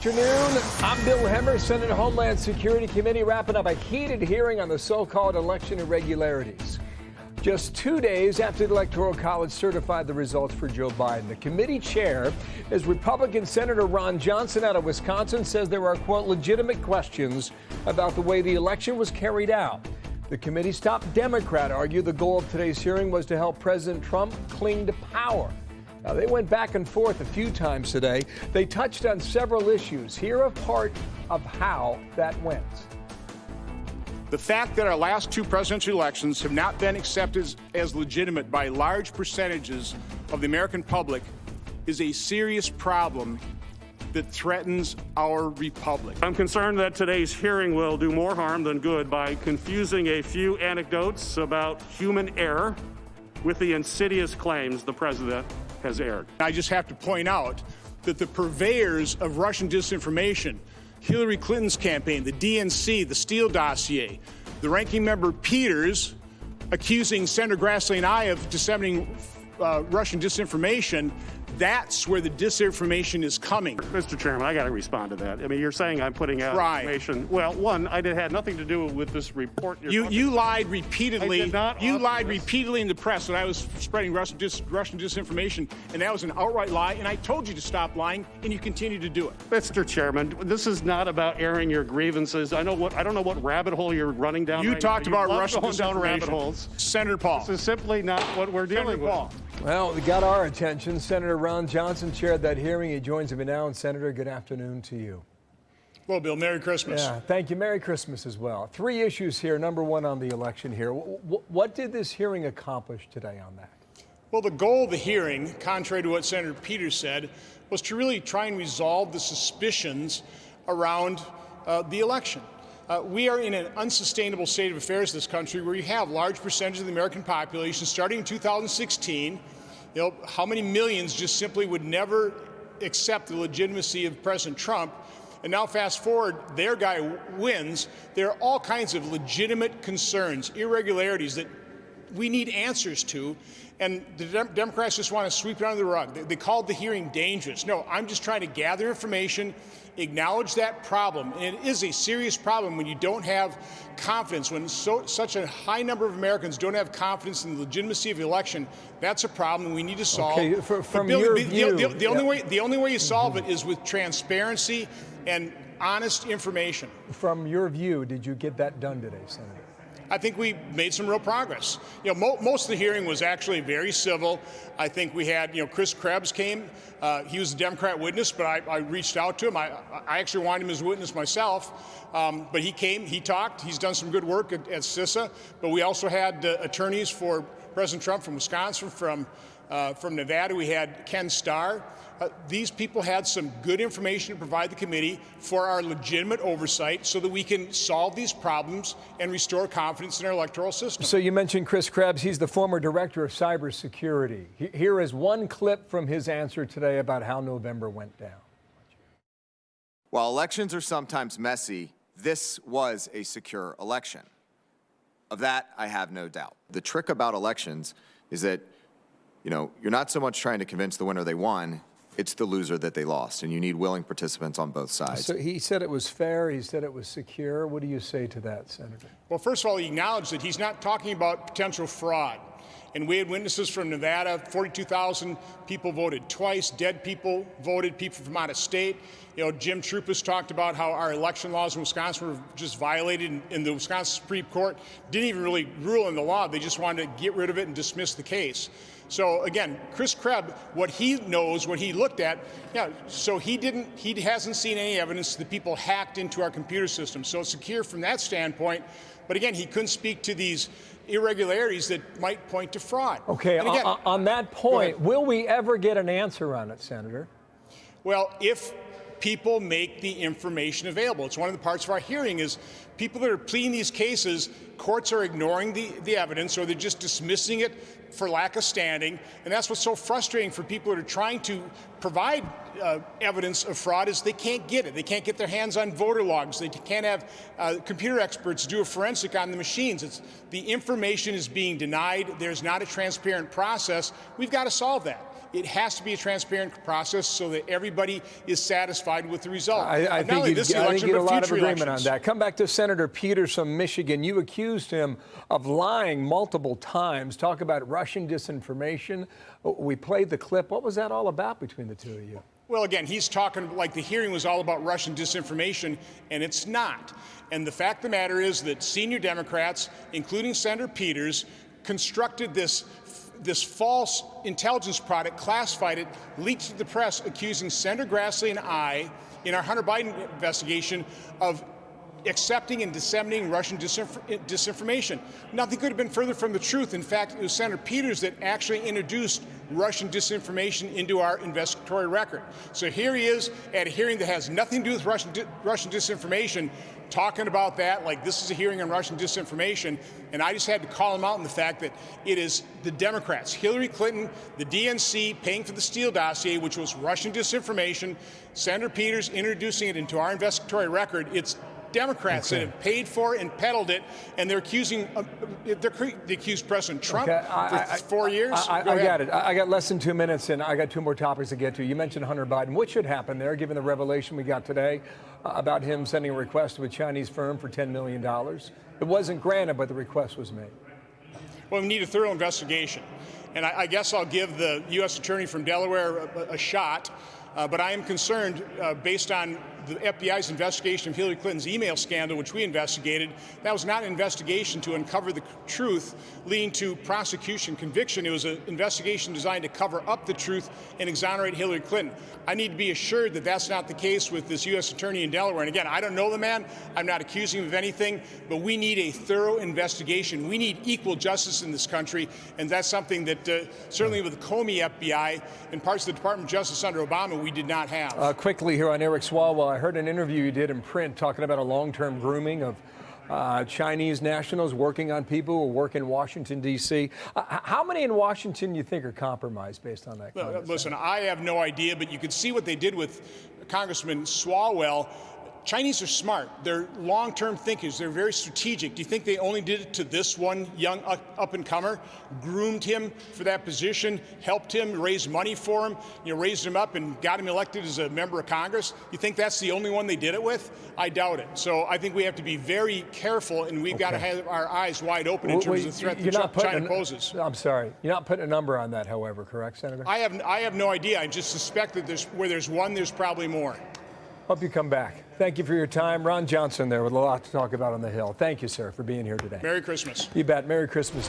Afternoon. I'm Bill Hemmer. Senate Homeland Security Committee wrapping up a heated hearing on the so-called election irregularities. Just 2 days after the Electoral College certified the results for Joe Biden, the committee chair is Republican Senator Ron Johnson out of Wisconsin, says there are, quote, legitimate questions about the way the election was carried out. The committee's top Democrat argued the goal of today's hearing was to help President Trump cling to power. Now, they went back and forth a few times today. They touched on several issues. Here a part of how that went. The fact that our last two presidential elections have not been accepted as legitimate by large percentages of the American public is a serious problem that threatens our republic. I'm concerned that today's hearing will do more harm than good by confusing a few anecdotes about human error with the insidious claims the president has aired. I just have to point out that the purveyors of Russian disinformation, Hillary Clinton's campaign, the DNC, the Steele dossier, the ranking member Peters accusing Senator Grassley and I of disseminating Russian disinformation, that's where the disinformation is coming. Mr. Chairman, I got to respond to that. I mean, you're saying I'm putting out information. Well, one, I had nothing to do with this report. You lied repeatedly. I did not. You lied repeatedly in the press that I was spreading Russian disinformation, and that was an outright lie, and I told you to stop lying, and you continue to do it. Mr. Chairman, this is not about airing your grievances. I don't know what rabbit hole you're running down. You talked about Russian disinformation. Down rabbit holes. Senator Paul. This is simply not what we're dealing with. Paul. Well, it got our attention. Senator Ron Johnson chaired that hearing. He joins me now. And Senator, good afternoon to you. Well, Bill, Merry Christmas. Yeah, thank you. Merry Christmas as well. 3 issues here. Number one on the election here. What did this hearing accomplish today on that? Well, the goal of the hearing, contrary to what Senator Peters said, was to really try and resolve the suspicions around the election. We are in an unsustainable state of affairs in this country where you have large percentages of the American population starting in 2016. You know, how many millions just simply would never accept the legitimacy of President Trump. And now fast forward, their guy wins. There are all kinds of legitimate concerns, irregularities that we need answers to. And the Democrats just want to sweep it under the rug. They called the hearing dangerous. No, I'm just trying to gather information, acknowledge that problem. And it is a serious problem when you don't have confidence, when such a high number of Americans don't have confidence in the legitimacy of the election. That's a problem we need to solve. Okay, from your view, the only way you solve it is with transparency and honest information. From your view, did you get that done today, Senator? I think we made some real progress. You know, most of the hearing was actually very civil. I think we had, Chris Krebs came. He was a Democrat witness, but I reached out to him. I actually wanted him as a witness myself. But he came, he talked. He's done some good work at CISA. But we also had attorneys for President Trump from Wisconsin, from Nevada. We had Ken Starr. These people had some good information to provide the committee for our legitimate oversight so that we can solve these problems and restore confidence in our electoral system. So you mentioned Chris Krebs. He's the former director of cybersecurity. Here is one clip from his answer today about how November went down. While elections are sometimes messy, this was a secure election. Of that, I have no doubt. The trick about elections is that, you're not so much trying to convince the winner they won. It's the loser that they lost, and you need willing participants on both sides. So he said it was fair. He said it was secure. What do you say to that, Senator? Well, first of all, he acknowledged that he's not talking about potential fraud. And we had witnesses from Nevada. 42,000 people voted twice. Dead people voted, people from out of state. Jim Troupas talked about how our election laws in Wisconsin were just violated, and the Wisconsin Supreme Court didn't even really rule in the law. They just wanted to get rid of it and dismiss the case. So again, Chris Krebs, what he knows, what he looked at, so he hasn't seen any evidence that people hacked into our computer system. So it's secure from that standpoint. But again, he couldn't speak to these irregularities that might point to fraud. Okay, again, on that point, will we ever get an answer on it, Senator? Well, if people make the information available. It's one of the parts of our hearing is people that are pleading these cases, courts are ignoring the evidence, or they're just dismissing it for lack of standing. And that's what's so frustrating for people that are trying to provide evidence of fraud is they can't get it. They can't get their hands on voter logs. They can't have computer experts do a forensic on the machines. The information is being denied. There's not a transparent process. We've got to solve that. It has to be a transparent process so that everybody is satisfied with the result. I think you get a lot of agreement on that. Come back to Senator Peters from Michigan. You accused him of lying multiple times. Talk about Russian disinformation. We played the clip. What was that all about between the two of you? Well, again, he's talking like the hearing was all about Russian disinformation, and it's not. And the fact of the matter is that senior Democrats, including Senator Peters, constructed this false intelligence product, classified it, leaked to the press, accusing Senator Grassley and I, in our Hunter Biden investigation, of accepting and disseminating Russian disinformation. Nothing could have been further from the truth. In fact, it was Senator Peters that actually introduced Russian disinformation into our investigatory record. So here he is at a hearing that has nothing to do with Russian disinformation, talking about that like this is a hearing on Russian disinformation. And I just had to call him out on the fact that it is the Democrats, Hillary Clinton, the DNC paying for the Steele dossier, which was Russision disinformation, Senator Peters introducing it into our investigatory record. It's Democrats that have paid for it and peddled it, and they're they accused President Trump for 4 years. I got it. I got less than 2 minutes, and I got two more topics to get to. You mentioned Hunter Biden. What should happen there, given the revelation we got today about him sending a request to a Chinese firm for $10 million? It wasn't granted, but the request was made. Well, we need a thorough investigation, and I guess I'll give the U.S. Attorney from Delaware a shot. But I am concerned, based on the FBI's investigation of Hillary Clinton's email scandal, which we investigated, that was not an investigation to uncover the truth leading to prosecution conviction. It was an investigation designed to cover up the truth and exonerate Hillary Clinton. I need to be assured that that's not the case with this U.S. Attorney in Delaware. And again, I don't know the man. I'm not accusing him of anything, but we need a thorough investigation. We need equal justice in this country, and that's something that certainly with the Comey FBI and parts of the Department of Justice under Obama, we did not have. Quickly here on Eric Swalwell, I heard an interview you did in print talking about a long-term grooming of Chinese nationals working on people who work in Washington, D.C. How many in Washington do you think are compromised based on that? Listen, I have no idea, but you could see what they did with Congressman Swalwell. Chinese are smart. They're long-term thinkers. They're very strategic. Do you think they only did it to this one young up-and-comer, groomed him for that position, helped him, raised money for him, raised him up and got him elected as a member of Congress? You think that's the only one they did it with? I doubt it. So I think we have to be very careful, and we've got to have our eyes wide open in terms of the threat that China poses. I'm sorry. You're not putting a number on that, however, correct, Senator? I have no idea. I just suspect that where there's one, there's probably more. Hope you come back. Thank you for your time. Ron Johnson there with a lot to talk about on the Hill. Thank you, sir, for being here today. Merry Christmas. You bet. Merry Christmas to you.